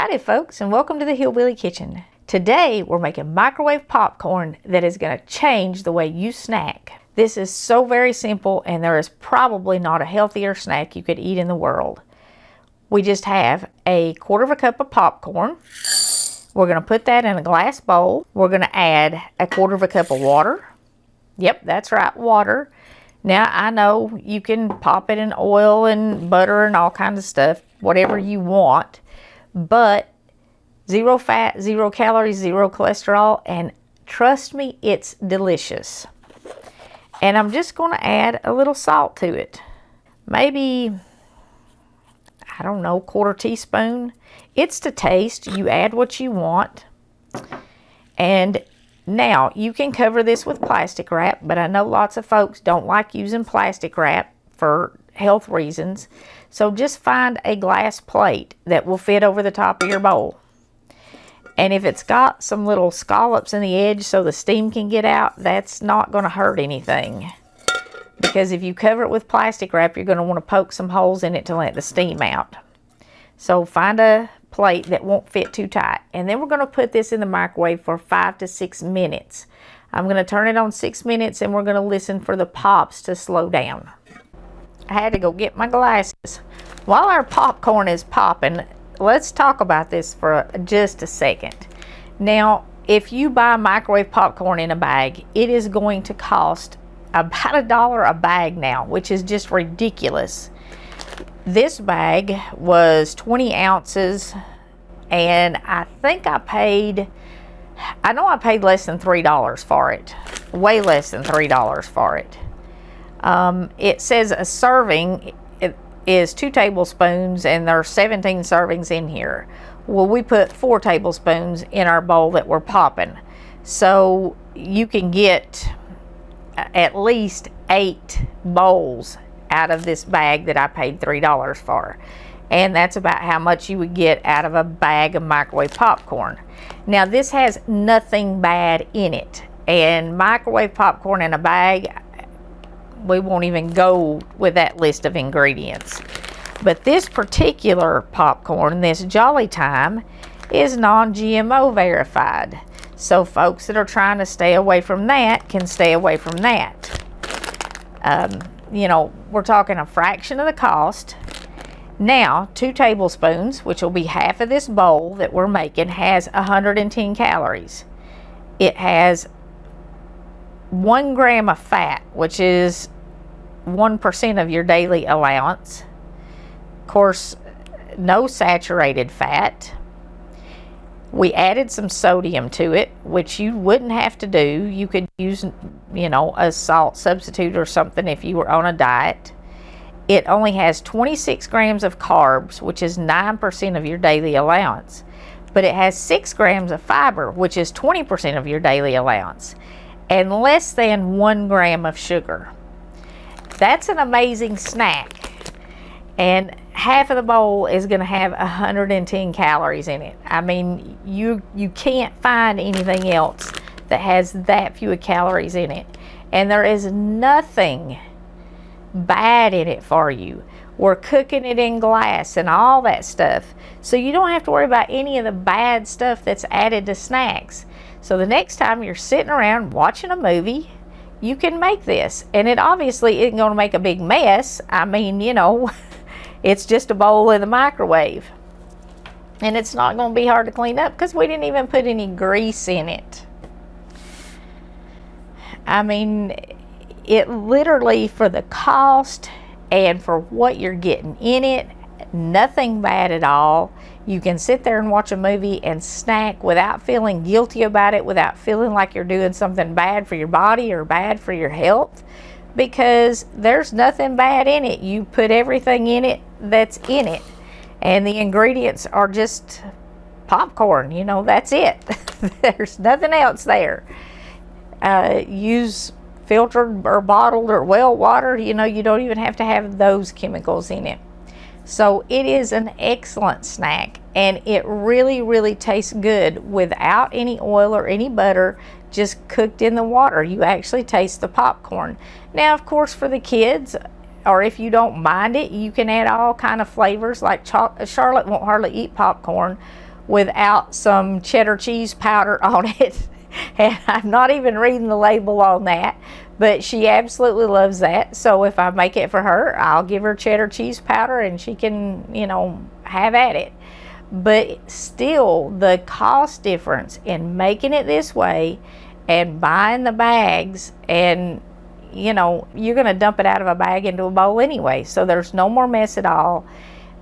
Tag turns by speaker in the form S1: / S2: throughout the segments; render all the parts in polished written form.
S1: Howdy folks, and welcome to the Hillbilly Kitchen. Today we're making microwave popcorn that is going to change the way you snack. This is so very simple, and there is probably not a healthier snack you could eat in the world. We just have a 1/4 cup of popcorn. We're going to put that in a glass bowl. We're going to add a 1/4 cup of water. Yep, that's right, water. Now I know you can pop it in oil and butter and all kinds of stuff, whatever you want. But zero fat, 0 calories, 0 cholesterol, and trust me, it's delicious. And I'm just going to add a little salt to it. Maybe, I don't know, 1/4 teaspoon. It's to taste. You add what you want. And now you can cover this with plastic wrap, but I know lots of folks don't like using plastic wrap for health reasons. So just find a glass plate that will fit over the top of your bowl. And if it's got some little scallops in the edge so the steam can get out, that's not going to hurt anything. Because if you cover it with plastic wrap, you're going to want to poke some holes in it to let the steam out. So find a plate that won't fit too tight. And then we're going to put this in the microwave for 5 to 6 minutes. I'm going to turn it on 6 minutes, and we're going to listen for the pops to slow down. I had to go get my glasses. While our popcorn is popping, let's talk about this for just a second. Now, if you buy microwave popcorn in a bag, it is going to cost about $1 a bag now, which is just ridiculous. This bag was 20 ounces, and I think I paid less than $3 for it. Way less than $3 for it. It says a serving is 2 tablespoons, and there are 17 servings in here. Well, we put 4 tablespoons in our bowl that we're popping. So you can get at least 8 bowls out of this bag that I paid $3 for. And that's about how much you would get out of a bag of microwave popcorn. Now, this has nothing bad in it. And microwave popcorn in a bag, we won't even go with that list of ingredients. But this particular popcorn, this Jolly Time, is non-GMO verified. So folks that are trying to stay away from that can stay away from that. You know, we're talking a fraction of the cost. Now, 2 tablespoons, which will be half of this bowl that we're making, has 110 calories. It has 1 gram of fat, which is 1% of your daily allowance. Of course, no saturated fat. We added some sodium to it, which you wouldn't have to do. You could use, you know, a salt substitute or something if you were on a diet. It only has 26 grams of carbs, which is 9% of your daily allowance. But it has 6 grams of fiber, which is 20% of your daily allowance, and less than 1 gram of sugar. That's an amazing snack. And half of the bowl is going to have 110 calories in it. I mean, you can't find anything else that has that few calories in it. And there is nothing bad in it for you. We're cooking it in glass and all that stuff. So you don't have to worry about any of the bad stuff that's added to snacks. So the next time you're sitting around watching a movie, you can make this. And it obviously isn't going to make a big mess. I mean, you know, it's just a bowl in the microwave. And it's not going to be hard to clean up because we didn't even put any grease in it. I mean, it literally, for the cost and for what you're getting in it, nothing bad at all. You can sit there and watch a movie and snack without feeling guilty about it, without feeling like you're doing something bad for your body or bad for your health, because there's nothing bad in it. You put everything in it that's in it, and the ingredients are just popcorn, you know, that's it. There's nothing else there. Use filtered or bottled or well water, you know, you don't even have to have those chemicals in it. So it is an excellent snack, and it really, really tastes good without any oil or any butter, just cooked in the water. You actually taste the popcorn. Now, of course, for the kids, or if you don't mind it, you can add all kind of flavors. Like Charlotte won't hardly eat popcorn. without some cheddar cheese powder on it. And I'm not even reading the label on that, but she absolutely loves that. So if I make it for her, I'll give her cheddar cheese powder and she can, you know, have at it. But still, the cost difference in making it this way and buying the bags, and you know, you're going to dump it out of a bag into a bowl anyway, so there's no more mess at all.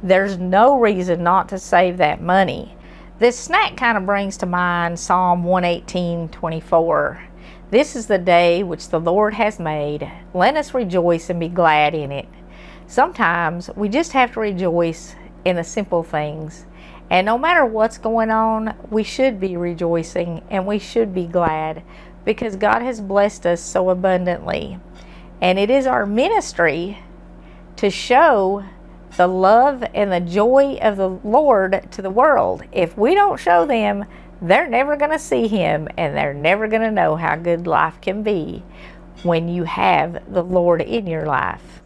S1: There's no reason not to save that money. This snack kind of brings to mind Psalm 118:24. This is the day which the Lord has made. Let us rejoice and be glad in it. Sometimes we just have to rejoice in the simple things. And no matter what's going on, we should be rejoicing and we should be glad because God has blessed us so abundantly. And it is our ministry to show the love and the joy of the Lord to the world. If we don't show them, they're never going to see Him, and they're never going to know how good life can be when you have the Lord in your life.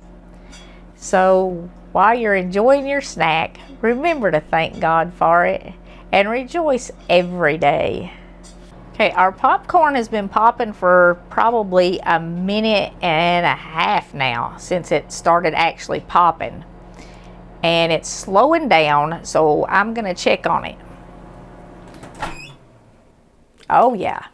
S1: So while you're enjoying your snack, remember to thank God for it and rejoice every day. Okay, our popcorn has been popping for probably a minute and a half now since it started actually popping. And it's slowing down, so I'm going to check on it. Oh yeah.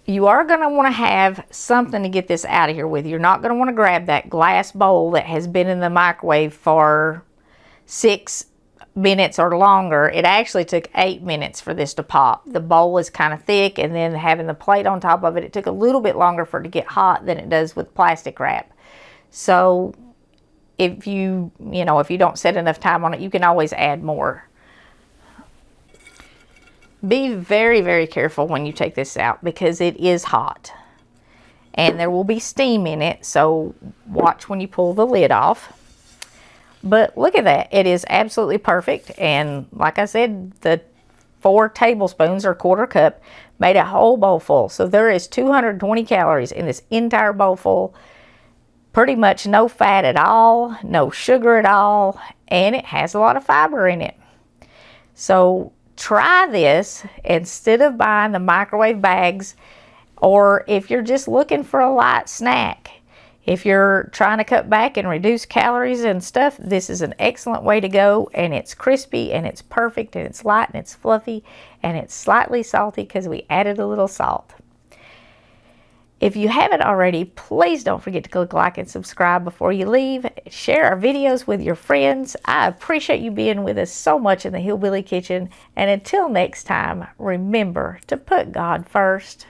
S1: You are going to want to have something to get this out of here with. You're not going to want to grab that glass bowl that has been in the microwave for 6 minutes or longer. It actually took 8 minutes for this to pop. The bowl is kind of thick, and then having the plate on top of it, it took a little bit longer for it to get hot than it does with plastic wrap. So if you don't set enough time on it, you can always add more. Be very, very careful when you take this out because it is hot and there will be steam in it, so watch when you pull the lid off. But look at that, it is absolutely perfect, and like I said, the 4 tablespoons or 1/4 cup made a whole bowl full. So there is 220 calories in this entire bowl full. Pretty much no fat at all, no sugar at all, and it has a lot of fiber in it. So try this instead of buying the microwave bags, or if you're just looking for a light snack. If you're trying to cut back and reduce calories and stuff, this is an excellent way to go, and it's crispy and it's perfect and it's light and it's fluffy and it's slightly salty because we added a little salt. If you haven't already, please don't forget to click like and subscribe before you leave. Share our videos with your friends. I appreciate you being with us so much in the Hillbilly Kitchen. And until next time, remember to put God first.